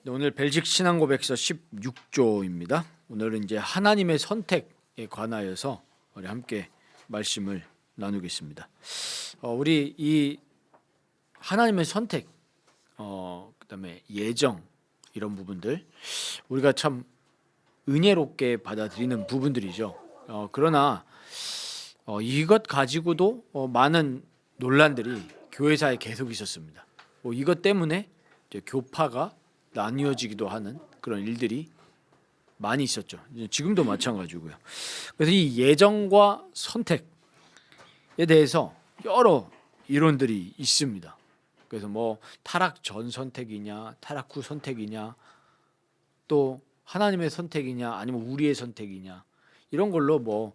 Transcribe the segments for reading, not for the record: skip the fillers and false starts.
오늘 벨직 신앙 고백서 16조입니다. 오늘은 이제 하나님의 선택에 관하여서 우리 함께 말씀을 나누겠습니다. 우리 이 하나님의 선택, 그다음에 예정 이런 부분들 우리가 참 은혜롭게 받아들이는 부분들이죠. 그러나 이것 가지고도 많은 논란들이 교회사에 계속 있었습니다. 이것 때문에 이제 교파가 나뉘어지기도 하는 그런 일들이 많이 있었죠. 지금도 마찬가지고요. 그래서 이 예정과 선택에 대해서 여러 이론들이 있습니다. 그래서 뭐 타락 전 선택이냐, 타락 후 선택이냐, 또 하나님의 선택이냐, 아니면 우리의 선택이냐, 이런 걸로 뭐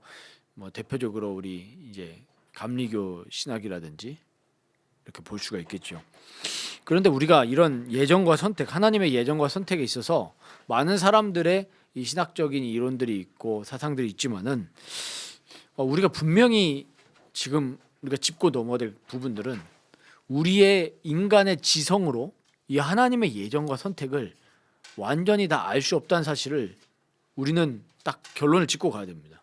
대표적으로 우리 이제 감리교 신학이라든지 이렇게 볼 수가 있겠죠. 그런데 우리가 이런 예정과 선택, 하나님의 예정과 선택에 있어서 많은 사람들의 이 신학적인 이론들이 있고 사상들이 있지만은 우리가 분명히 지금 우리가 짚고 넘어야 될 부분들은 우리의 인간의 지성으로 이 하나님의 예정과 선택을 완전히 다 알 수 없다는 사실을 우리는 딱 결론을 짓고 가야 됩니다.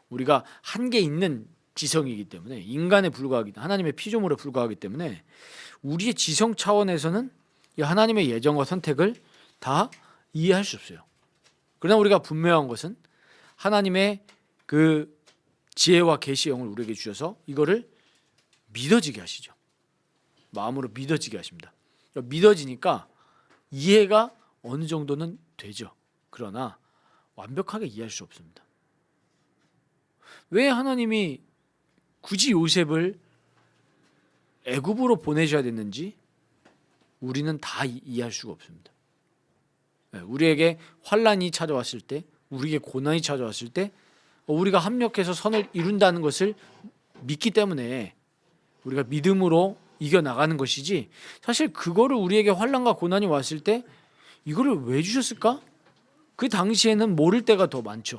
우리가 한계 있는 지성이기 때문에, 인간에 불과하기, 하나님의 피조물에 불과하기 때문에 우리의 지성 차원에서는 이 하나님의 예정과 선택을 다 이해할 수 없어요. 그러나 우리가 분명한 것은 하나님의 그 지혜와 계시의 영을 우리에게 주셔서 이거를 믿어지게 하시죠. 마음으로 믿어지게 하십니다. 믿어지니까 이해가 어느 정도는 되죠. 그러나 완벽하게 이해할 수 없습니다. 왜 하나님이 굳이 요셉을 애굽으로 보내셔야 됐는지 우리는 다 이해할 수가 없습니다. 우리에게 환란이 찾아왔을 때, 우리에게 고난이 찾아왔을 때 우리가 합력해서 선을 이룬다는 것을 믿기 때문에 우리가 믿음으로 이겨나가는 것이지, 사실 그거를 우리에게 환란과 고난이 왔을 때 이거를 왜 주셨을까? 그 당시에는 모를 때가 더 많죠.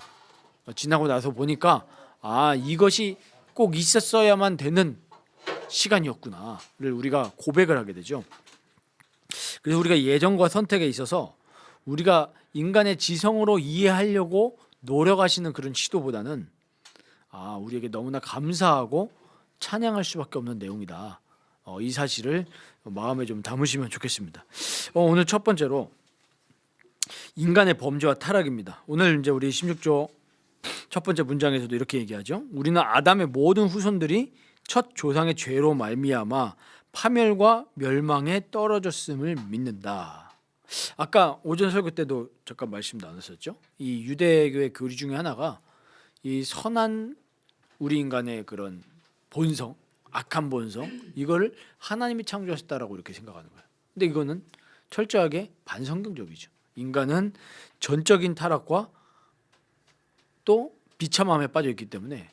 지나고 나서 보니까 이것이 꼭 있었어야만 되는 시간이었구나를 우리가 고백을 하게 되죠. 그래서 우리가 예정과 선택에 있어서 우리가 인간의 지성으로 이해하려고 노력하시는 그런 시도보다는 우리에게 너무나 감사하고 찬양할 수밖에 없는 내용이다. 이 사실을 마음에 좀 담으시면 좋겠습니다. 오늘 첫 번째로 인간의 범죄와 타락입니다. 오늘 이제 우리 16조 첫 번째 문장에서도 이렇게 얘기하죠. 우리는 아담의 모든 후손들이 첫 조상의 죄로 말미암아 파멸과 멸망에 떨어졌음을 믿는다. 아까 오전 설교 때도 잠깐 말씀 나눴었죠. 이 유대교의 교리 중에 하나가 이 선한 우리 인간의 그런 본성, 악한 본성, 이거를 하나님이 창조하셨다라고 이렇게 생각하는 거예요. 근데 이거는 철저하게 반성경적이죠. 인간은 전적인 타락과 또 비참함에 빠져 있기 때문에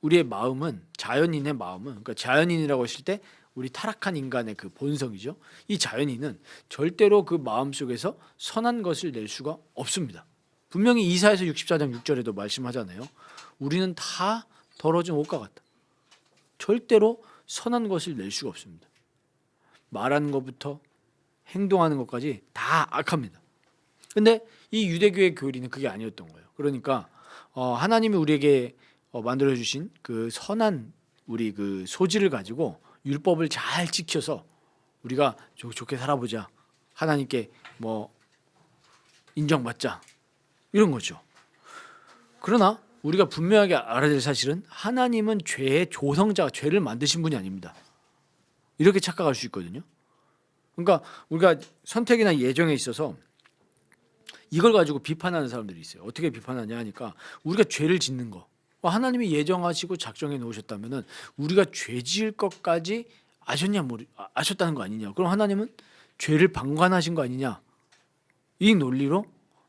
우리의 마음은, 자연인의 마음은, 그러니까 자연인이라고 했을 때 우리 타락한 인간의 그 본성이죠. 이 자연인은 절대로 그 마음 속에서 선한 것을 낼 수가 없습니다. 분명히 이사야서 64장 6절에도 말씀하잖아요. 우리는 다 더러워진 옷과 같다. 절대로 선한 것을 낼 수가 없습니다. 말하는 것부터 행동하는 것까지 다 악합니다. 근데 이 유대교의 교리는 그게 아니었던 거예요. 그러니까 하나님이 우리에게 만들어 주신 그 선한 우리 그 소질을 가지고 율법을 잘 지켜서 우리가 좋게 살아보자, 하나님께 뭐 인정받자, 이런 거죠. 그러나 우리가 분명하게 알아야 될 사실은 하나님은 죄의 조성자가, 죄를 만드신 분이 아닙니다. 이렇게 착각할 수 있거든요. 그러니까 우리가 선택이나 예정에 있어서 이걸 가지고 비판하는 사람들이 있어요. 어떻게 비판하냐 하니까 우리가 죄를 짓는 거, 하나님이 예정하시고 작정해 놓으셨다면은 우리가 죄 지을 것까지 아셨다는 거 아니냐? 그럼 하나님은 죄를 방관하신 거 아니냐? 이 논리로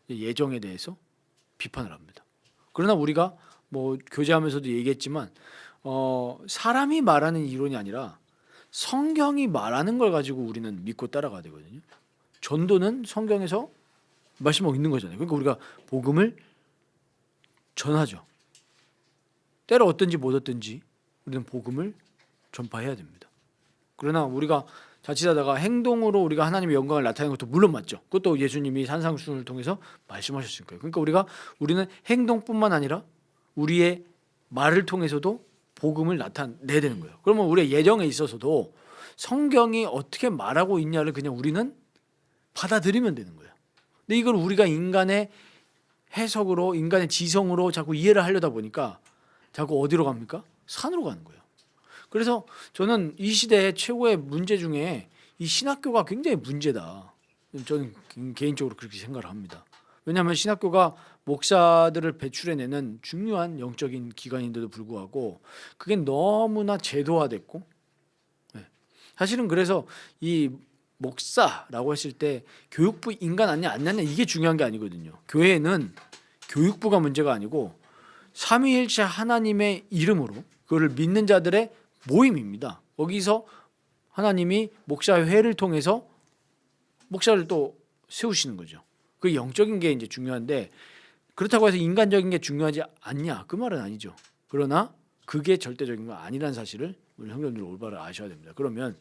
예정에 대해서 비판을 합니다. 그러나 우리가 뭐 교제하면서도 얘기했지만 사람이 말하는 이론이 아니라 성경이 말하는 걸 가지고 우리는 믿고 따라가야 되거든요. 전도는 성경에서 말씀하고 있는 거잖아요. 그러니까 우리가 복음을 전하죠. 때로 얻든지 못 얻든지 우리는 복음을 전파해야 됩니다. 그러나 우리가 자칫하다가 행동으로 우리가 하나님의 영광을 나타내는 것도 물론 맞죠. 그것도 예수님이 산상수훈을 통해서 말씀하셨을 거예요. 그러니까 우리는 행동뿐만 아니라 우리의 말을 통해서도 복음을 나타내야 되는 거예요. 그러면 우리의 예정에 있어서도 성경이 어떻게 말하고 있냐를 그냥 우리는 받아들이면 되는 거예요. 근데 이걸 우리가 인간의 해석으로, 인간의 지성으로 자꾸 이해를 하려다 보니까 자꾸 어디로 갑니까? 산으로 가는 거예요. 그래서 저는 이 시대의 최고의 문제 중에 이 신학교가 굉장히 문제다. 저는 개인적으로 그렇게 생각을 합니다. 왜냐하면 신학교가 목사들을 배출해내는 중요한 영적인 기관인데도 불구하고 그게 너무나 제도화됐고, 사실은 그래서 이 목사라고 했을 때 교육부 인간 아니냐 안 아니냐 이게 중요한 게 아니거든요. 교회는 교육부가 문제가 아니고 삼위일체 하나님의 이름으로 그거를 믿는 자들의 모임입니다. 거기서 하나님이 목사회를 통해서 목사를 또 세우시는 거죠. 그 영적인 게 이제 중요한데, 그렇다고 해서 인간적인 게 중요하지 않냐 그 말은 아니죠. 그러나 그게 절대적인 건 아니라는 사실을 우리 형제님들 올바로 아셔야 됩니다. 그러면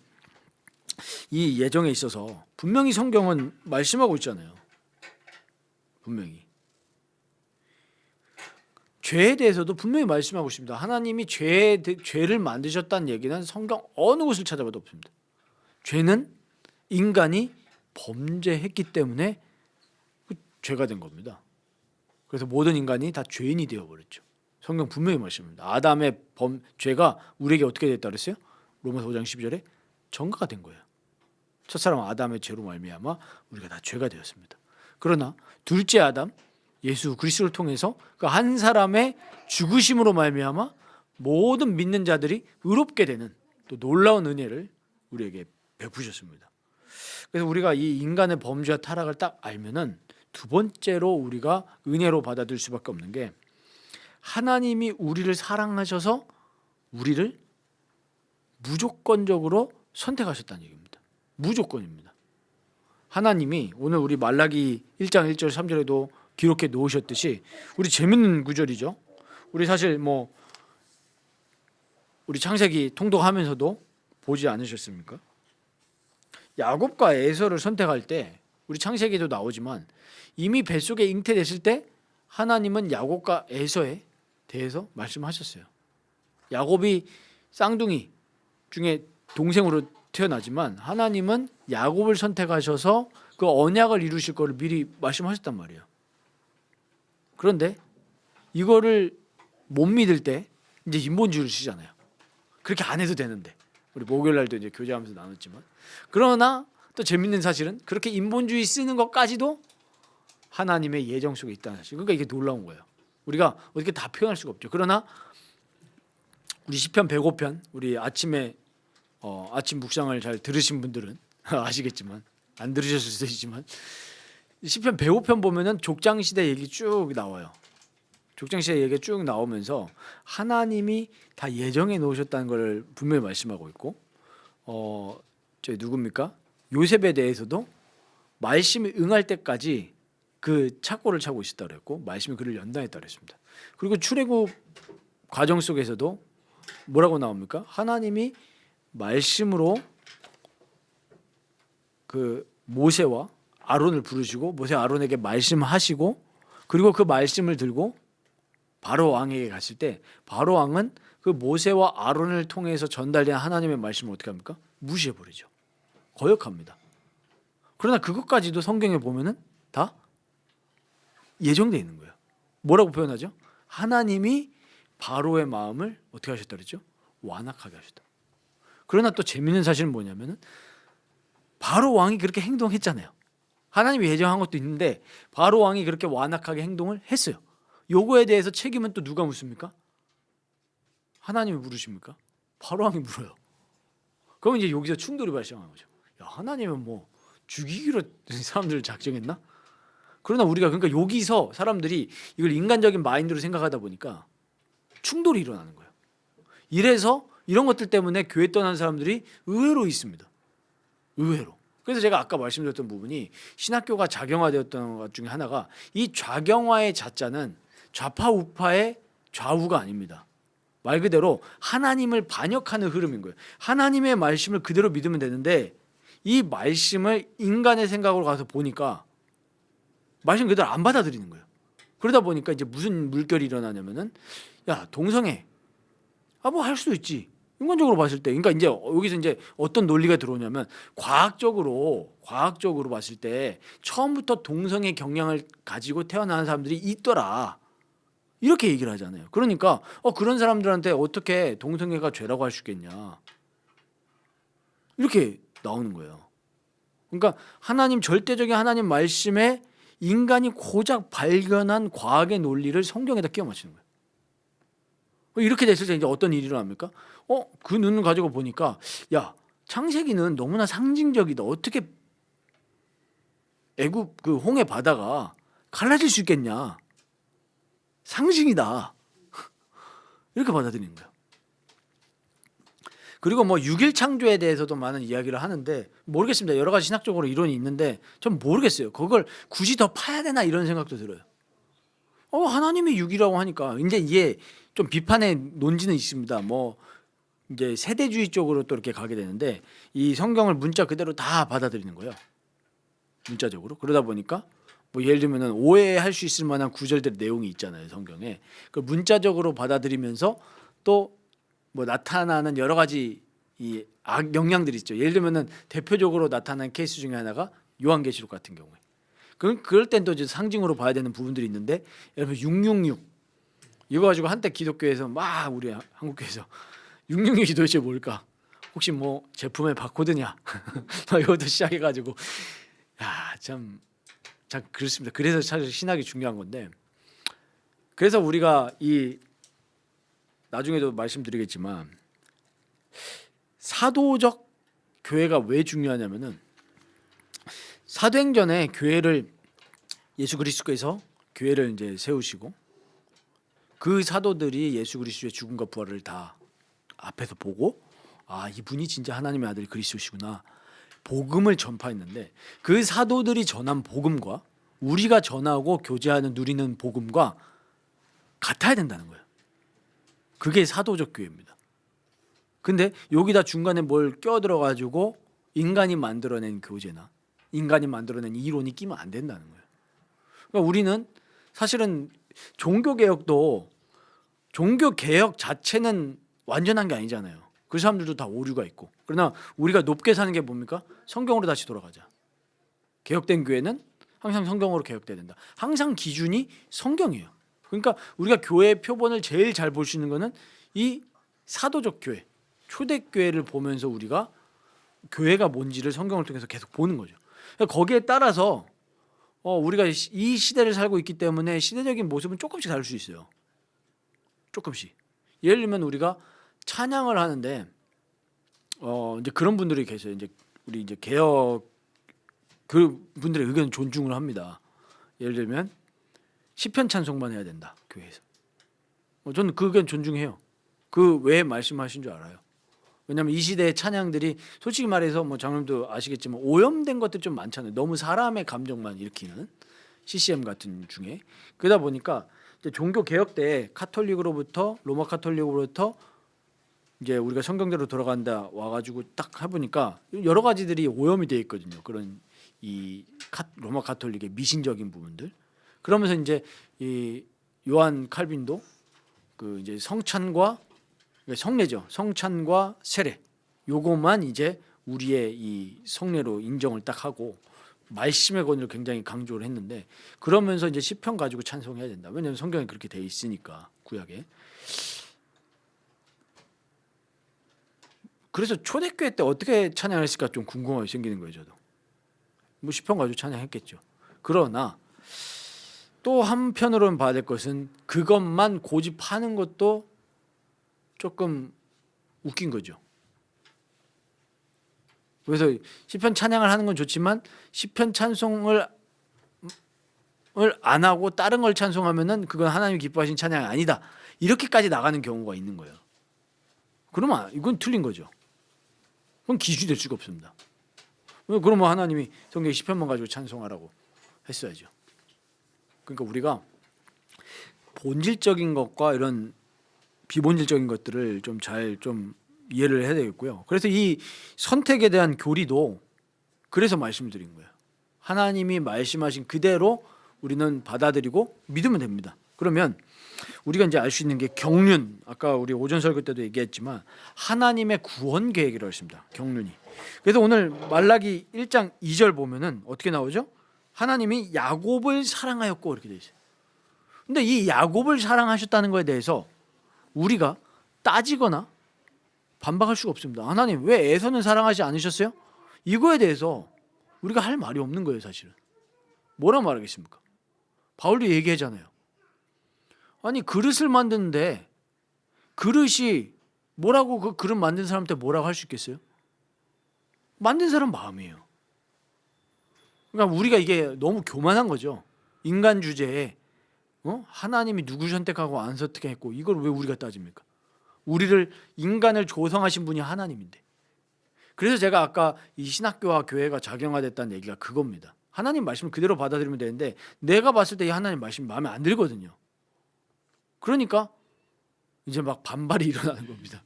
이 예정에 있어서 분명히 성경은 말씀하고 있잖아요. 분명히 죄에 대해서도 분명히 말씀하고 있습니다. 하나님이 죄를 만드셨다는 얘기는 성경 어느 곳을 찾아봐도 없습니다. 죄는 인간이 범죄했기 때문에 죄가 된 겁니다. 그래서 모든 인간이 다 죄인이 되어버렸죠. 성경 분명히 말씀합니다. 아담의 죄가 우리에게 어떻게 됐다 그랬어요? 로마서 5장 12절에 전가가 된 거예요. 첫사람 아담의 죄로 말미암아 우리가 다 죄가 되었습니다. 그러나 둘째 아담 예수 그리스도를 통해서 그 한 사람의 죽으심으로 말미암아 모든 믿는 자들이 의롭게 되는 또 놀라운 은혜를 우리에게 베푸셨습니다. 그래서 우리가 이 인간의 범죄와 타락을 딱 알면은 두 번째로 우리가 은혜로 받아들일 수밖에 없는 게 하나님이 우리를 사랑하셔서 우리를 무조건적으로 선택하셨다는 얘기입니다. 무조건입니다. 하나님이 오늘 우리 말라기 1장 1절 3절에도 기록해 놓으셨듯이 우리 재밌는 구절이죠. 우리 사실 우리 창세기 통독하면서도 보지 않으셨습니까? 야곱과 에서를 선택할 때 우리 창세기에도 나오지만 이미 뱃속에 잉태됐을 때 하나님은 야곱과 에서에 대해서 말씀하셨어요. 야곱이 쌍둥이 중에 동생으로 태어나지만 하나님은 야곱을 선택하셔서 그 언약을 이루실 거를 미리 말씀하셨단 말이에요. 그런데 이거를 못 믿을 때 이제 인본주의를 쓰잖아요. 그렇게 안 해도 되는데 우리 목요일 날도 이제 교제하면서 나눴지만, 그러나 또 재밌는 사실은 그렇게 인본주의 쓰는 것까지도 하나님의 예정 속에 있다는 사실. 그러니까 이게 놀라운 거예요. 우리가 어떻게 다 표현할 수가 없죠. 그러나 우리 시편 105편 우리 아침에 아침 묵상을 잘 들으신 분들은 아시겠지만 안 들으셨을 수도 있지만 시편 105편 보면은 족장 시대 얘기 쭉 나와요. 족장 시대 얘기 쭉 나오면서 하나님이 다 예정해 놓으셨다는 걸 분명히 말씀하고 있고, 저 누굽니까? 요셉에 대해서도 말씀이 응할 때까지 그 착고를 차고 있었다 그랬고 말씀이 그를 연단했다 그랬습니다. 그리고 출애굽 과정 속에서도 뭐라고 나옵니까? 하나님이 말씀으로 그 모세와 아론을 부르시고 모세 아론에게 말씀하시고, 그리고 그 말씀을 들고 바로 왕에게 갔을 때 바로 왕은 그 모세와 아론을 통해서 전달된 하나님의 말씀을 어떻게 합니까? 무시해버리죠. 거역합니다. 그러나 그것까지도 성경에 보면은 다 예정되어 있는 거예요. 뭐라고 표현하죠? 하나님이 바로의 마음을 어떻게 하셨다 그랬죠? 완악하게 하셨다. 그러나 또 재밌는 사실은 뭐냐면은 바로 왕이 그렇게 행동했잖아요. 하나님이 예정한 것도 있는데 바로 왕이 그렇게 완악하게 행동을 했어요. 요거에 대해서 책임은 또 누가 묻습니까? 하나님이 물으십니까? 바로 왕이 물어요. 그러면 이제 여기서 충돌이 발생하는 거죠. 야, 하나님은 뭐 죽이기로 사람들을 작정했나? 그러나 우리가 그러니까 여기서 사람들이 이걸 인간적인 마인드로 생각하다 보니까 충돌이 일어나는 거예요. 이래서 이런 것들 때문에 교회 떠난 사람들이 의외로 있습니다. 의외로. 그래서 제가 아까 말씀드렸던 부분이 신학교가 좌경화되었던 것 중에 하나가 이 좌경화의 자자는 좌파 우파의 좌우가 아닙니다. 말 그대로 하나님을 반역하는 흐름인 거예요. 하나님의 말씀을 그대로 믿으면 되는데 이 말씀을 인간의 생각으로 가서 보니까 말씀 그대로 안 받아들이는 거예요. 그러다 보니까 이제 무슨 물결이 일어나냐면은 야 동성애 뭐 할 수도 있지. 인간적으로 봤을 때, 그러니까 이제 여기서 이제 어떤 논리가 들어오냐면 과학적으로 봤을 때 처음부터 동성애 경향을 가지고 태어난 사람들이 있더라. 이렇게 얘기를 하잖아요. 그러니까 그런 사람들한테 어떻게 동성애가 죄라고 할 수 있겠냐. 이렇게 나오는 거예요. 그러니까 하나님 절대적인 하나님 말씀에 인간이 고작 발견한 과학의 논리를 성경에다 끼워 맞추는 거예요. 이렇게 됐을 때 이제 어떤 일이 일어납니까? 그 눈을 가지고 보니까 야 창세기는 너무나 상징적이다. 어떻게 애굽 그 홍해 바다가 갈라질 수 있겠냐? 상징이다. 이렇게 받아들이는 거예요. 그리고 뭐 6일 창조에 대해서도 많은 이야기를 하는데 모르겠습니다. 여러 가지 신학적으로 이론이 있는데 전 모르겠어요. 그걸 굳이 더 파야 되나 이런 생각도 들어요. 하나님이 6이라고 하니까 이제 이게 좀 비판의 논지는 있습니다. 뭐 이제 세대주의 쪽으로 또 이렇게 가게 되는데 이 성경을 문자 그대로 다 받아들이는 거예요. 문자적으로. 그러다 보니까 뭐 예를 들면은 오해할 수 있을 만한 구절들 내용이 있잖아요, 성경에. 그 문자적으로 받아들이면서 또 뭐 나타나는 여러 가지 이 악 영향들이 있죠. 예를 들면은 대표적으로 나타난 케이스 중에 하나가 요한계시록 같은 경우에. 그럴 땐 또 이제 상징으로 봐야 되는 부분들이 있는데 여러분 666 이거 가지고 한때 기독교에서 막 우리 한국교회에서 666이 도대체 뭘까? 혹시 뭐 제품의 바코드냐? 이것도 시작해가지고 참 그렇습니다. 그래서 사실 신학이 중요한 건데 그래서 우리가 이 나중에도 말씀드리겠지만 사도적 교회가 왜 중요하냐면은 사도행전에 교회를 예수 그리스도께서 교회를 이제 세우시고 그 사도들이 예수 그리스도의 죽음과 부활을 다 앞에서 보고 이분이 진짜 하나님의 아들 그리스도시구나 복음을 전파했는데 그 사도들이 전한 복음과 우리가 전하고 교제하는 누리는 복음과 같아야 된다는 거예요. 그게 사도적 교회입니다. 근데 여기다 중간에 뭘 껴들어 가지고 인간이 만들어낸 교제나 인간이 만들어낸 이론이 끼면 안 된다는 거예요. 그러니까 우리는 사실은 종교개혁도 종교개혁 자체는 완전한 게 아니잖아요. 그 사람들도 다 오류가 있고. 그러나 우리가 높게 사는 게 뭡니까? 성경으로 다시 돌아가자. 개혁된 교회는 항상 성경으로 개혁돼야 된다. 항상 기준이 성경이에요. 그러니까 우리가 교회의 표본을 제일 잘 볼 수 있는 거는 이 사도적 교회, 초대교회를 보면서 우리가 교회가 뭔지를 성경을 통해서 계속 보는 거죠. 그러니까 거기에 따라서 우리가 이 시대를 살고 있기 때문에 시대적인 모습은 조금씩 다를 수 있어요. 조금씩. 예를 들면 우리가 찬양을 하는데 이제 그런 분들이 계세요. 이제 우리 이제 개혁 그 분들의 의견 존중을 합니다. 예를 들면 시편 찬송만 해야 된다 교회에서. 저는 그 의견 존중해요. 그 왜 말씀하신 줄 알아요. 왜냐하면 이 시대의 찬양들이 솔직히 말해서 뭐 장님도 아시겠지만 오염된 것들 좀 많잖아요. 너무 사람의 감정만 일으키는 CCM 같은 중에. 그러다 보니까 이제 종교 개혁 때 카톨릭으로부터 로마 카톨릭으로부터 이제 우리가 성경대로 돌아간다 와가지고 딱 해보니까 여러 가지들이 오염이 되어 있거든요. 그런 이 로마 카톨릭의 미신적인 부분들. 그러면서 이제 이 요한 칼빈도 그 이제 성찬과 성례죠. 성찬과 세례. 요것만 이제 우리의 이 성례로 인정을 딱 하고 말씀의 권위를 굉장히 강조를 했는데 그러면서 이제 시편 가지고 찬송해야 된다. 왜냐하면 성경에 그렇게 돼 있으니까 구약에. 그래서 초대교회 때 어떻게 찬양했을까 좀 궁금하게 생기는 거예요. 저도. 뭐 시편 가지고 찬양했겠죠. 그러나 또 한편으로는 봐야 될 것은 그것만 고집하는 것도 조금 웃긴 거죠. 그래서 시편 찬양을 하는 건 좋지만 시편 찬송을 안 하고 다른 걸 찬송하면은 그건 하나님이 기뻐하신 찬양이 아니다. 이렇게까지 나가는 경우가 있는 거예요. 그러면 이건 틀린 거죠. 그건 기준이 될 수가 없습니다. 그러면 하나님이 성경 시편만 가지고 찬송하라고 했어야죠. 그러니까 우리가 본질적인 것과 이런 비본질적인 것들을 좀 잘 좀 이해를 해야 되겠고요. 그래서 이 선택에 대한 교리도 그래서 말씀을 드린 거예요. 하나님이 말씀하신 그대로 우리는 받아들이고 믿으면 됩니다. 그러면 우리가 이제 알 수 있는 게 경륜, 아까 우리 오전 설교 때도 얘기했지만 하나님의 구원 계획이라고 했습니다. 경륜이. 그래서 오늘 말라기 1장 2절 보면은 어떻게 나오죠? 하나님이 야곱을 사랑하였고 이렇게 돼 있어요. 근데 이 야곱을 사랑하셨다는 거에 대해서 우리가 따지거나 반박할 수가 없습니다. 하나님 왜 에서는 사랑하지 않으셨어요? 이거에 대해서 우리가 할 말이 없는 거예요, 사실은. 뭐라 말하겠습니까? 바울도 얘기하잖아요. 아니 그릇을 만드는데 그릇이 뭐라고 그 그릇 만든 사람한테 뭐라고 할 수 있겠어요? 만든 사람 마음이에요. 그러니까 우리가 이게 너무 교만한 거죠. 인간 주제에 하나님이 누구 선택하고 안 선택했고 이걸 왜 우리가 따집니까? 우리를 인간을 조성하신 분이 하나님인데. 그래서 제가 아까 이 신학교와 교회가 작용화됐다는 얘기가 그겁니다. 하나님 말씀을 그대로 받아들이면 되는데 내가 봤을 때 이 하나님 말씀이 마음에 안 들거든요. 그러니까 이제 막 반발이 일어나는 겁니다.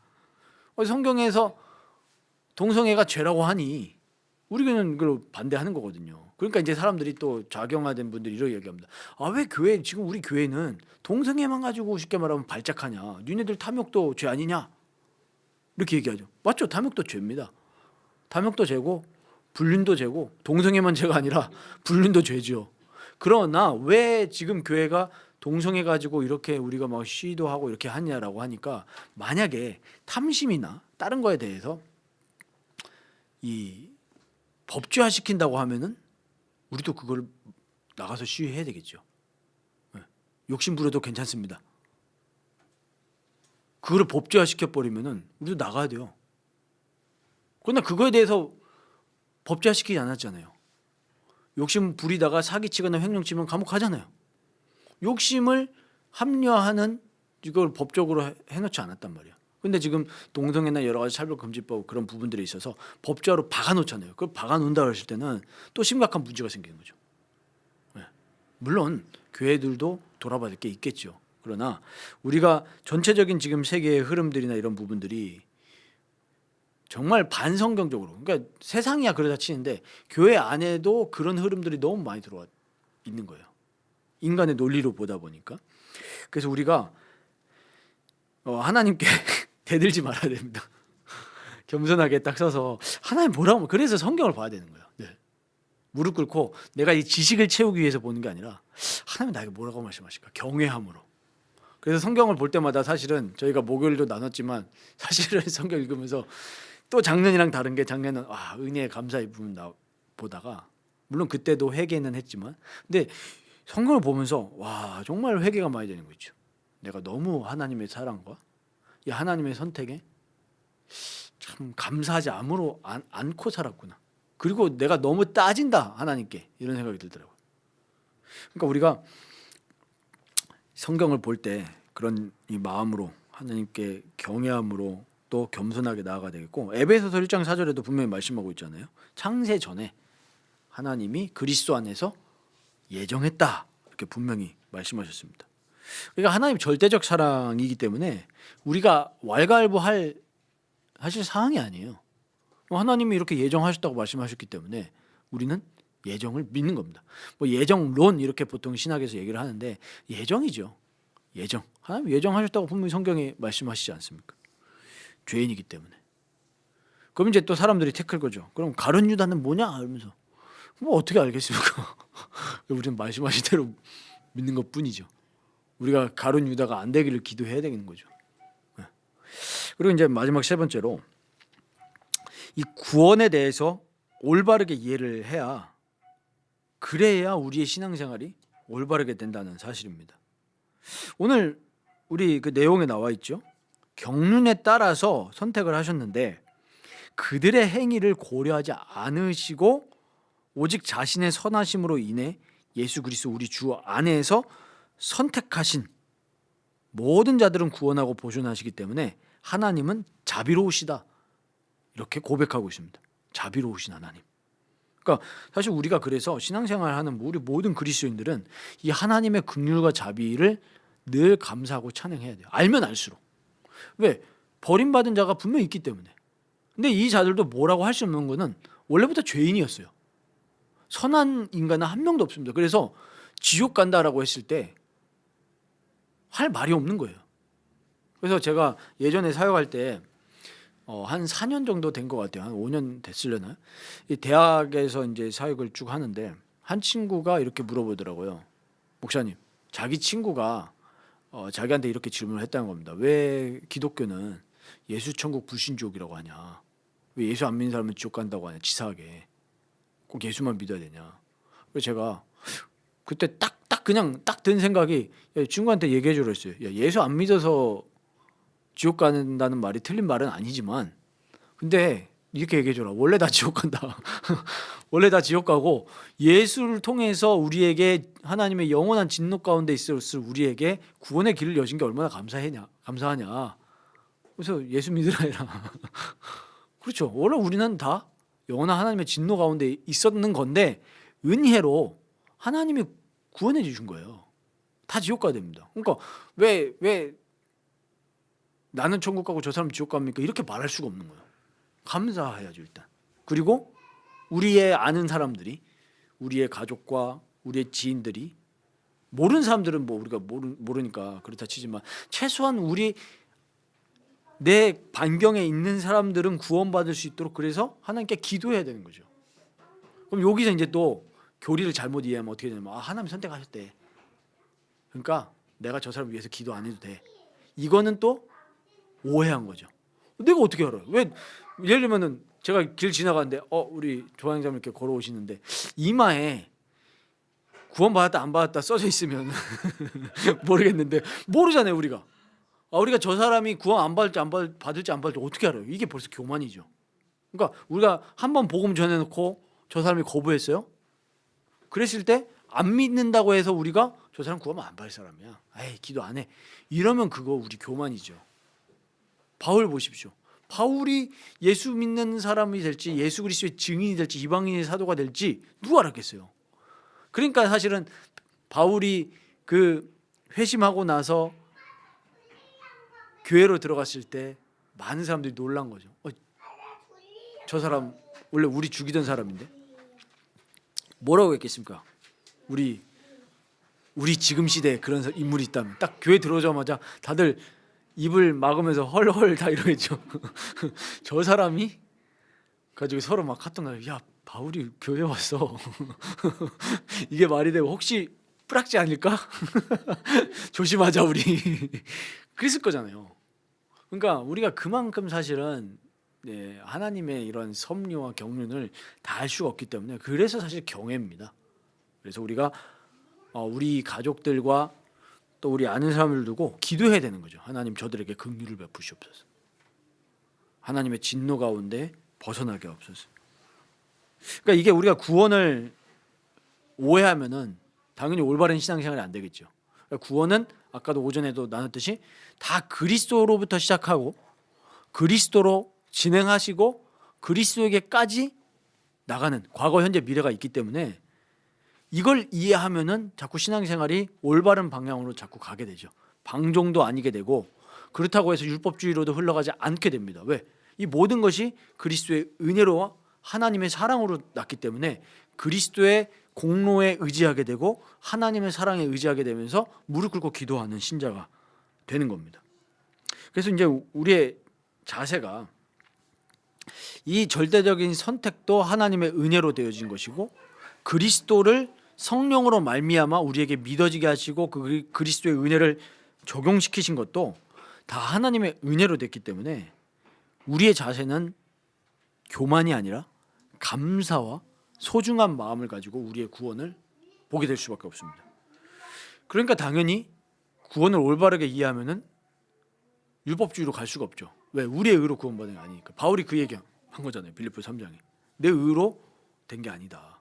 성경에서 동성애가 죄라고 하니 우리는 그걸 반대하는 거거든요. 그러니까 이제 사람들이 또 작용화된 분들이 이렇게 얘기합니다. 아, 왜 교회 지금 우리 교회는 동성애만 가지고 쉽게 말하면 발작하냐? 니네들 탐욕도 죄 아니냐? 이렇게 얘기하죠. 맞죠? 탐욕도 죄입니다. 탐욕도 죄고 불륜도 죄고 동성애만 죄가 아니라 불륜도 죄죠. 그러나 왜 지금 교회가 동성애 가지고 이렇게 우리가 막 시위도 하고 이렇게 하냐라고 하니까 만약에 탐심이나 다른 거에 대해서 이 법제화 시킨다고 하면은 우리도 그걸 나가서 시위해야 되겠죠. 욕심 부려도 괜찮습니다. 그거를 법제화 시켜버리면은 우리도 나가야 돼요. 그러나 그거에 대해서 법제화 시키지 않았잖아요. 욕심 부리다가 사기치거나 횡령치면 감옥 가잖아요. 욕심을 합리화하는 이걸 법적으로 해놓지 않았단 말이야. 근데 지금 동성애나 여러 가지 차별금지법 그런 부분들에 있어서 법적으로 박아놓잖아요. 그걸 박아놓는다고 했을 때는 또 심각한 문제가 생기는 거죠. 물론 교회들도 돌아봐야 될 게 있겠죠. 그러나 우리가 전체적인 지금 세계의 흐름들이나 이런 부분들이 정말 반성경적으로, 그러니까 세상이야 그러다 치는데 교회 안에도 그런 흐름들이 너무 많이 들어와 있는 거예요. 인간의 논리로 보다 보니까. 그래서 우리가 하나님께 대들지 말아야 됩니다. 겸손하게 딱 서서 하나님 뭐라고, 그래서 성경을 봐야 되는 거예요. 네. 무릎 꿇고 내가 이 지식을 채우기 위해서 보는 게 아니라 하나님 나에게 뭐라고 말씀하실까? 경외함으로. 그래서 성경을 볼 때마다 사실은 저희가 목요일도 나눴지만 사실은 성경 읽으면서 또 작년이랑 다른 게 작년은 은혜에 감사의 부분 보다가 물론 그때도 회개는 했지만 근데 성경을 보면서 와 정말 회개가 많이 되는 거 있죠. 내가 너무 하나님의 사랑과 이 하나님의 선택에 참 감사하지 않고 살았구나. 그리고 내가 너무 따진다 하나님께 이런 생각이 들더라고요. 그러니까 우리가 성경을 볼 때 그런 이 마음으로 하나님께 경외함으로 또 겸손하게 나아가야 되겠고 에베소서 1장 4절에도 분명히 말씀하고 있잖아요. 창세 전에 하나님이 그리스도 안에서 예정했다 이렇게 분명히 말씀하셨습니다. 그러니까 하나님 절대적 사랑이기 때문에 우리가 왈가왈부할 사실 사항이 아니에요. 하나님이 이렇게 예정하셨다고 말씀하셨기 때문에 우리는 예정을 믿는 겁니다. 뭐 예정론 이렇게 보통 신학에서 얘기를 하는데 예정이죠. 예정. 하나님 예정하셨다고 분명히 성경에 말씀하시지 않습니까? 죄인이기 때문에. 그럼 이제 또 사람들이 태클 거죠. 그럼 가룟 유다는 뭐냐 이러면서 뭐 어떻게 알겠습니까? 우리는 말씀하신 대로 믿는 것뿐이죠. 우리가 가룟 유다가 안 되기를 기도해야 되는 거죠. 그리고 이제 마지막 세 번째로 이 구원에 대해서 올바르게 이해를 해야 그래야 우리의 신앙생활이 올바르게 된다는 사실입니다. 오늘 우리 그 내용에 나와 있죠. 경륜에 따라서 선택을 하셨는데 그들의 행위를 고려하지 않으시고 오직 자신의 선하심으로 인해 예수 그리스도 우리 주 안에서 선택하신 모든 자들은 구원하고 보존하시기 때문에 하나님은 자비로우시다 이렇게 고백하고 있습니다. 자비로우신 하나님. 그러니까 사실 우리가 그래서 신앙생활하는 우리 모든 그리스도인들은 이 하나님의 긍휼과 자비를 늘 감사하고 찬양해야 돼요. 알면 알수록. 왜? 버림받은 자가 분명히 있기 때문에. 근데 이 자들도 뭐라고 할 수 없는 거는 원래부터 죄인이었어요. 선한 인간은 한 명도 없습니다. 그래서 지옥 간다라고 했을 때 할 말이 없는 거예요. 그래서 제가 예전에 사역할 때 한 4년 정도 된 것 같아요. 한 5년 됐으려나? 이 대학에서 이제 사역을 쭉 하는데 한 친구가 이렇게 물어보더라고요. 목사님, 자기 친구가 자기한테 이렇게 질문을 했다는 겁니다. 왜 기독교는 예수 천국 불신지옥이라고 하냐? 왜 예수 안 믿는 사람은 지옥 간다고 하냐? 치사하게. 꼭 예수만 믿어야 되냐? 그래서 제가 그때 딱 그냥 딱 든 생각이 친구한테 얘기해 주려 했어요. 야, 예수 안 믿어서 지옥 간다는 말이 틀린 말은 아니지만 근데 이렇게 얘기해 줘라. 원래 다 지옥 간다. 원래 다 지옥 가고 예수를 통해서 우리에게 하나님의 영원한 진노 가운데 있었을 우리에게 구원의 길을 여신 게 얼마나 감사하냐. 그래서 예수 믿으라 해라. 그렇죠. 원래 우리는 다 영원한 하나님의 진노 가운데 있었는 건데 은혜로 하나님이 구원해 주신 거예요. 다 지옥 가야 됩니다. 그러니까 왜 나는 천국 가고 저 사람 지옥 갑니까? 이렇게 말할 수가 없는 거예요. 감사해야죠 일단. 그리고 우리의 아는 사람들이, 우리의 가족과 우리의 지인들이, 모르는 사람들은 뭐 우리가 모르니까 그렇다 치지만 최소한 내 반경에 있는 사람들은 구원받을 수 있도록 그래서 하나님께 기도해야 되는 거죠. 그럼 여기서 이제 또 교리를 잘못 이해하면 어떻게 되냐면 하나님 선택하셨대. 그러니까 내가 저 사람 위해서 기도 안 해도 돼. 이거는 또 오해한 거죠. 내가 어떻게 알아요? 왜 예를 들면은 제가 길 지나가는데 우리 조항장님 이렇게 걸어오시는데 이마에 구원받았다 안 받았다 써져 있으면 모르겠는데 모르잖아요 우리가. 우리가 저 사람이 구원 안 받을지 받을지 안 받을지 어떻게 알아요? 이게 벌써 교만이죠. 그러니까 우리가 한번 복음 전해놓고 저 사람이 거부했어요. 그랬을 때 안 믿는다고 해서 우리가 저 사람 구원 안 받을 사람이야. 에이 기도 안 해. 이러면 그거 우리 교만이죠. 바울 보십시오. 바울이 예수 믿는 사람이 될지 예수 그리스도의 증인이 될지 이방인의 사도가 될지 누가 알았겠어요. 그러니까 사실은 바울이 그 회심하고 나서 교회로 들어갔을 때 많은 사람들이 놀란 거죠. 저 사람 원래 우리 죽이던 사람인데 뭐라고 했겠습니까? 우리 지금 시대에 그런 인물이 있다면 딱 교회 들어오자마자 다들 입을 막으면서 헐헐 다 이러겠죠. 저 사람이 가지고 서로 막 카톡 나요. 야 바울이 교회 왔어. 이게 말이 되고 혹시 뿌락지 아닐까? 조심하자 우리. 그랬을 거잖아요. 그러니까 우리가 그만큼 사실은 하나님의 이런 섭리와 경륜을 다 알 수가 없기 때문에 그래서 사실 경외입니다. 그래서 우리가 우리 가족들과 또 우리 아는 사람을 두고 기도해야 되는 거죠. 하나님 저들에게 긍휼을 베푸시옵소서. 하나님의 진노 가운데 벗어나게 하옵소서. 그러니까 이게 우리가 구원을 오해하면은 당연히 올바른 신앙생활이 안 되겠죠. 그러니까 구원은 아까도 오전에도 나눴듯이 다 그리스도로부터 시작하고 그리스도로 진행하시고 그리스도에게까지 나가는 과거, 현재, 미래가 있기 때문에 이걸 이해하면은 자꾸 신앙생활이 올바른 방향으로 자꾸 가게 되죠. 방종도 아니게 되고 그렇다고 해서 율법주의로도 흘러가지 않게 됩니다. 왜? 이 모든 것이 그리스도의 은혜로와 하나님의 사랑으로 났기 때문에 그리스도의 공로에 의지하게 되고 하나님의 사랑에 의지하게 되면서 무릎 꿇고 기도하는 신자가 되는 겁니다. 그래서 이제 우리의 자세가 이 절대적인 선택도 하나님의 은혜로 되어진 것이고 그리스도를 성령으로 말미암아 우리에게 믿어지게 하시고 그 그리스도의 은혜를 적용시키신 것도 다 하나님의 은혜로 됐기 때문에 우리의 자세는 교만이 아니라 감사와 소중한 마음을 가지고 우리의 구원을 보게 될 수밖에 없습니다. 그러니까 당연히 구원을 올바르게 이해하면은 율법주의로 갈 수가 없죠. 왜? 우리의 의로 구원받은 게 아니니까. 바울이 그 얘기 한 거잖아요. 빌립보 3장에. 내 의로 된 게 아니다.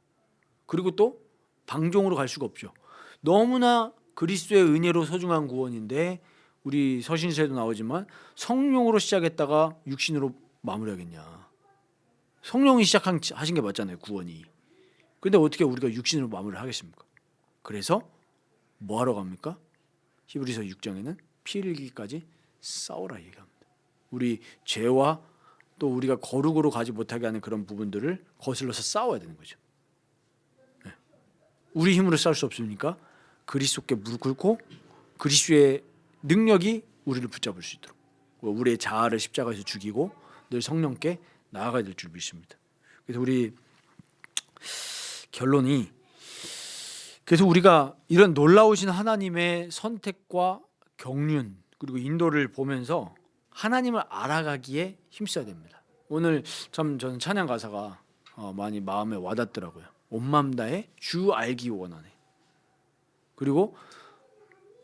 그리고 또 방종으로 갈 수가 없죠. 너무나 그리스도의 은혜로 소중한 구원인데 우리 서신서에도 나오지만 성령으로 시작했다가 육신으로 마무리하겠냐. 성령이 하신 게 맞잖아요. 구원이. 근데 어떻게 우리가 육신으로 마무리를 하겠습니까? 그래서 뭐 하러 갑니까? 히브리서 6장에는 피 흘리기까지 싸우라 얘기합니다. 우리 죄와 또 우리가 거룩으로 가지 못하게 하는 그런 부분들을 거슬러서 싸워야 되는 거죠. 네. 우리 힘으로 싸울 수 없으니까 그리스도께 무릎 꿇고 그리스도의 능력이 우리를 붙잡을 수 있도록 우리의 자아를 십자가에서 죽이고 늘 성령께 나아가야 될 줄 믿습니다. 그래서 우리 결론이 그래서 우리가 이런 놀라우신 하나님의 선택과 경륜 그리고 인도를 보면서 하나님을 알아가기에 힘써야 됩니다. 오늘 참 저는 찬양 가사가 많이 마음에 와닿더라고요. 온 마음 다해 주 알기 원하네. 그리고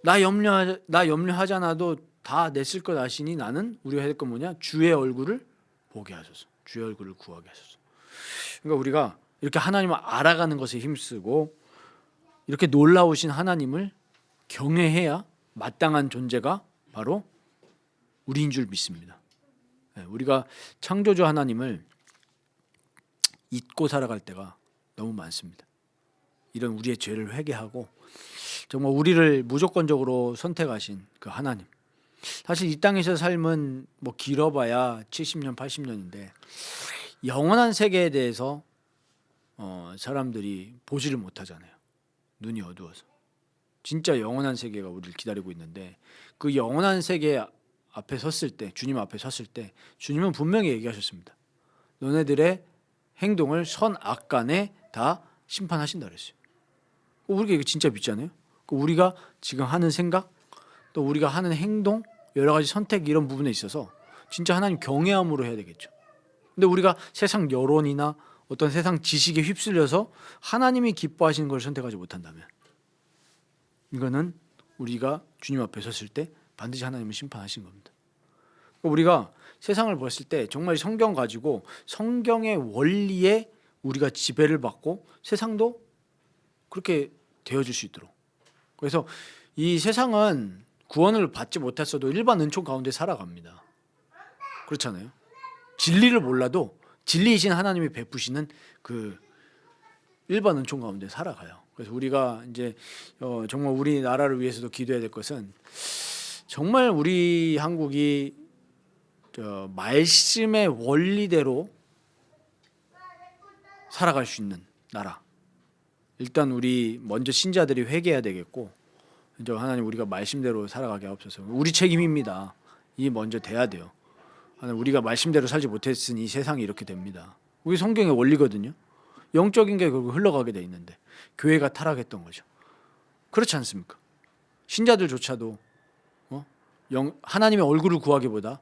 나 염려하지 않아도 다 내 쓸 것 아시니 나는 우리가 할 건 뭐냐? 주의 얼굴을 보게 하소서. 주의 얼굴을 구하게 하소서. 그러니까 우리가 이렇게 하나님을 알아가는 것에 힘쓰고 이렇게 놀라우신 하나님을 경외해야 마땅한 존재가 바로 우리인 줄 믿습니다. 우리가 창조주 하나님을 잊고 살아갈 때가 너무 많습니다. 이런 우리의 죄를 회개하고 정말 우리를 무조건적으로 선택하신 그 하나님. 사실 이 땅에서 삶은 뭐 길어봐야 70년, 80년인데 영원한 세계에 대해서 사람들이 보지를 못하잖아요. 눈이 어두워서. 진짜 영원한 세계가 우리를 기다리고 있는데 그 영원한 세계 앞에 섰을 때, 주님 앞에 섰을 때 주님은 분명히 얘기하셨습니다. 너네들의 행동을 선악 간에 다 심판하신다 그랬어요. 우리가 이거 진짜 믿잖아요. 우리가 지금 하는 생각, 또 우리가 하는 행동, 여러 가지 선택 이런 부분에 있어서 진짜 하나님 경외함으로 해야 되겠죠. 근데 우리가 세상 여론이나 어떤 세상 지식에 휩쓸려서 하나님이 기뻐하시는 걸 선택하지 못한다면 이거는 우리가 주님 앞에 섰을 때 반드시 하나님은 심판하신 겁니다. 우리가 세상을 봤을 때 정말 성경 가지고 성경의 원리에 우리가 지배를 받고 세상도 그렇게 되어줄 수 있도록. 그래서 이 세상은 구원을 받지 못했어도 일반 은총 가운데 살아갑니다. 그렇잖아요. 진리를 몰라도 진리이신 하나님이 베푸시는 그 일반 은총 가운데 살아가요. 그래서 우리가 이제 정말 우리나라를 위해서도 기도해야 될 것은 정말 우리 한국이 말씀의 원리대로 살아갈 수 있는 나라. 일단 우리 먼저 신자들이 회개해야 되겠고 이제 하나님 우리가 말씀대로 살아가게 하옵소서. 우리 책임입니다. 이 먼저 돼야 돼요. 하나님 우리가 말씀대로 살지 못했으니 세상이 이렇게 됩니다. 우리 성경의 원리거든요. 영적인 게 결국 흘러가게 돼 있는데 교회가 타락했던 거죠. 그렇지 않습니까? 신자들조차도 하나님의 얼굴을 구하기보다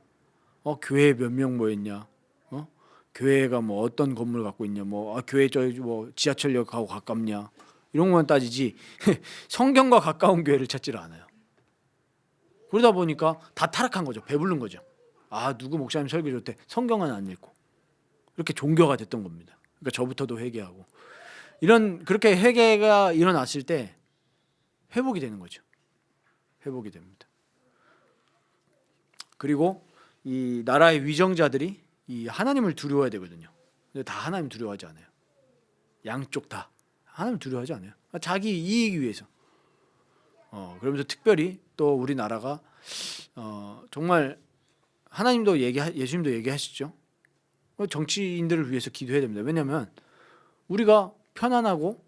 교회에 몇 명 모였냐, 교회가 뭐 어떤 건물 갖고 있냐, 교회 뭐 지하철역하고 가깝냐 이런 것만 따지지 성경과 가까운 교회를 찾지를 않아요. 그러다 보니까 다 타락한 거죠. 배부른 거죠. 누구 목사님 설교 좋대. 성경은 안 읽고 이렇게 종교가 됐던 겁니다. 그러니까 저부터도 회개하고 그렇게 회개가 일어났을 때 회복이 되는 거죠. 회복이 됩니다. 그리고 이 나라의 위정자들이 이 하나님을 두려워해야 되거든요. 근데 다 하나님 두려워하지 않아요. 양쪽 다 하나님 두려워하지 않아요. 자기 이익 위해서. 그러면서 특별히 또 우리나라가 정말 하나님도 예수님도 얘기하시죠. 정치인들을 위해서 기도해야 됩니다. 왜냐하면 우리가 편안하고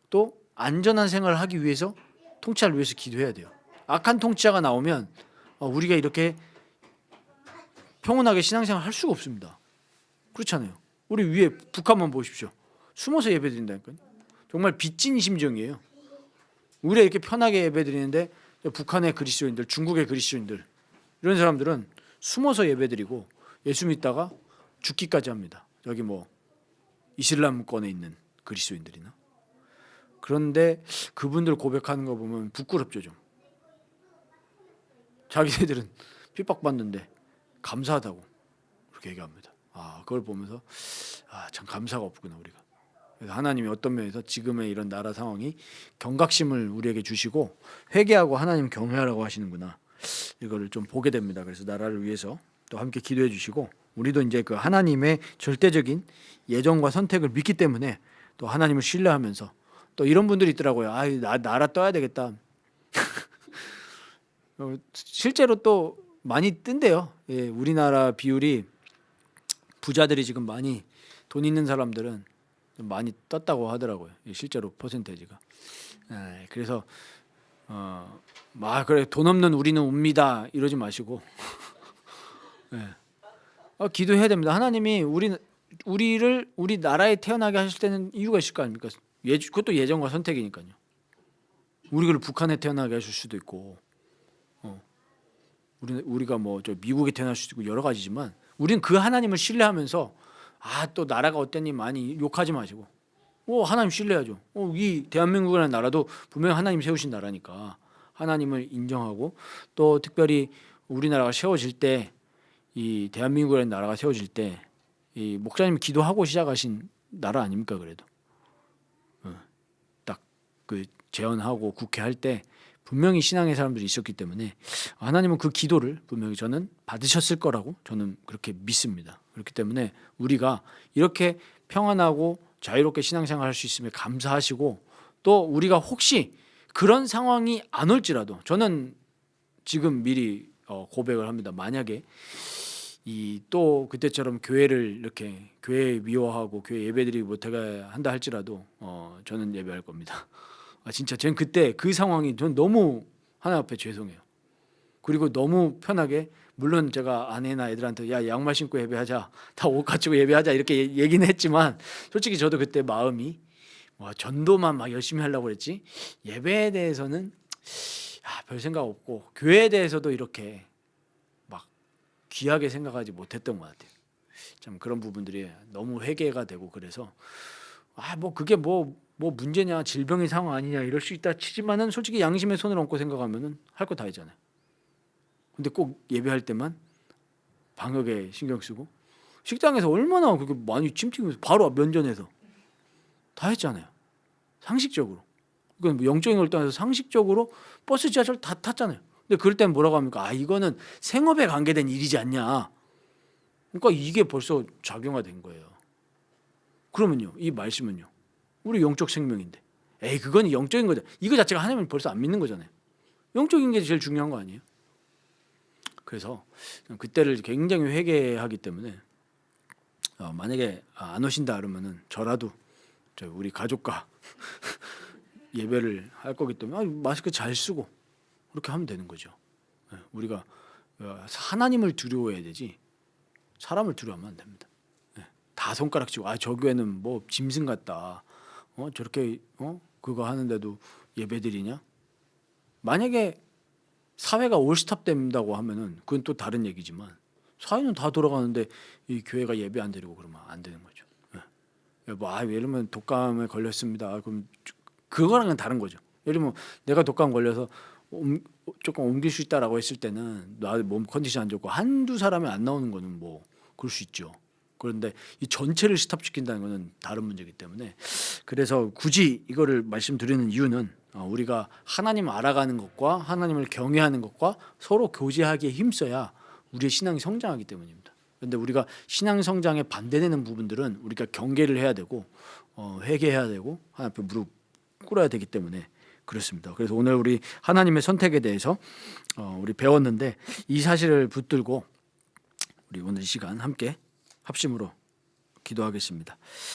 또 안전한 생활을 하기 위해서 통치자를 위해서 기도해야 돼요. 악한 통치자가 나오면 우리가 이렇게 평온하게 신앙생활 할 수가 없습니다. 그렇잖아요. 우리 위에 북한만 보십시오. 숨어서 예배드린다니까요. 정말 빚진 심정이에요. 우리가 이렇게 편하게 예배드리는데 북한의 그리스도인들, 중국의 그리스도인들 이런 사람들은 숨어서 예배드리고 예수 믿다가 죽기까지 합니다. 여기 뭐 이슬람권에 있는 그리스도인들이나. 그런데 그분들 고백하는 거 보면 부끄럽죠 좀. 자기네들은 핍박받는데 감사하다고 그렇게 얘기합니다. 그걸 보면서 참 감사가 없구나 우리가. 그래서 하나님이 어떤 면에서 지금의 이런 나라 상황이 경각심을 우리에게 주시고 회개하고 하나님 경외하라고 하시는구나. 이거를 좀 보게 됩니다. 그래서 나라를 위해서 또 함께 기도해 주시고 우리도 이제 그 하나님의 절대적인 예정과 선택을 믿기 때문에 또 하나님을 신뢰하면서 또 이런 분들이 있더라고요. 나라 떠야 되겠다. 실제로 또 많이 뜬대요. 예, 우리나라 비율이 부자들이 지금 많이 돈 있는 사람들은 좀 많이 떴다고 하더라고요. 실제로 퍼센테이지가. 예, 그래서 그래 돈 없는 우리는 웁니다 이러지 마시고 예. 기도해야 됩니다. 하나님이 우리 나라에 태어나게 하실 때는 이유가 있을 거 아닙니까? 그것도 예정과 선택이니까요. 우리를 북한에 태어나게 하실 수도 있고, 우리가 뭐 저 미국에 태어날 수도 있고 여러 가지지만 우리는 그 하나님을 신뢰하면서 또 나라가 어땠니 많이 욕하지 마시고, 하나님 신뢰하죠. 이 대한민국이라는 나라도 분명히 하나님 세우신 나라니까 하나님을 인정하고, 또 특별히 우리나라가 세워질 때, 이 대한민국이라는 나라가 세워질 때 이 목사님 기도하고 시작하신 나라 아닙니까? 그래도 딱 그 재헌하고 국회 할 때 분명히 신앙의 사람들이 있었기 때문에 하나님은 그 기도를 분명히 저는 받으셨을 거라고 저는 그렇게 믿습니다. 그렇기 때문에 우리가 이렇게 평안하고 자유롭게 신앙생활 할 수 있음에 감사하시고, 또 우리가 혹시 그런 상황이 안 올지라도 저는 지금 미리 고백을 합니다. 만약에 또 그때처럼 교회를 이렇게 교회 미워하고 교회 예배드리지 못하게 한다 할지라도 저는 예배할 겁니다. 진짜 전 그때 그 상황이 전 너무 하나님 앞에 죄송해요. 그리고 너무 편하게, 물론 제가 아내나 애들한테 야 양말 신고 예배하자, 다 옷 갖추고 예배하자 이렇게 얘기는 했지만 솔직히 저도 그때 마음이 전도만 막 열심히 하려고 그랬지 예배에 대해서는 별 생각 없고 교회에 대해서도 이렇게 막 귀하게 생각하지 못했던 것 같아요. 참 그런 부분들이 너무 회개가 되고, 그래서 그게 뭐 문제냐, 질병의 상황 아니냐 이럴 수 있다 치지만은 솔직히 양심의 손을 얹고 생각하면은 할 거 다 했잖아요. 근데 꼭 예배할 때만 방역에 신경 쓰고, 식당에서 얼마나 그렇게 많이 찜튀기면서 바로 면전에서 다 했잖아요. 상식적으로. 그건 뭐 영적인 걸 떠나서 상식적으로 버스 지하철 다 탔잖아요. 근데 그럴 땐 뭐라고 합니까? 이거는 생업에 관계된 일이지 않냐. 그러니까 이게 벌써 작용화된 거예요. 그러면요, 이 말씀은요, 우리 영적 생명인데, 그건 영적인 거죠. 이거 자체가 하나님을 벌써 안 믿는 거잖아요. 영적인 게 제일 중요한 거 아니에요? 그래서 그때를 굉장히 회개하기 때문에 만약에 안 오신다 그러면은 저라도 우리 가족과 예배를 할 거기 때문에 마스크 잘 쓰고 그렇게 하면 되는 거죠. 우리가 하나님을 두려워해야 되지 사람을 두려워하면 안 됩니다. 다 손가락치고 저 교회는 뭐 짐승 같다. 저렇게 그거 하는데도 예배드리냐? 만약에 사회가 올스톱 된다고 하면은 그건 또 다른 얘기지만, 사회는 다 돌아가는데 이 교회가 예배 안 드리고 그러면 안 되는 거죠. 예를 들면 독감에 걸렸습니다. 그럼 그거랑은 다른 거죠. 예를 들면 내가 독감 걸려서 조금 옮길 수 있다라고 했을 때는 나 몸 컨디션 안 좋고 한두 사람이 안 나오는 거는 뭐 그럴 수 있죠. 그런데 이 전체를 스탑시킨다는 거는 다른 문제이기 때문에, 그래서 굳이 이거를 말씀드리는 이유는 우리가 하나님 알아가는 것과 하나님을 경외하는 것과 서로 교제하기에 힘써야 우리의 신앙이 성장하기 때문입니다. 그런데 우리가 신앙 성장에 반대되는 부분들은 우리가 경계를 해야 되고 회개해야 되고 하나님 앞에 무릎 꿇어야 되기 때문에 그렇습니다. 그래서 오늘 우리 하나님의 선택에 대해서 우리 배웠는데, 이 사실을 붙들고 우리 오늘 이 시간 함께 합심으로 기도하겠습니다.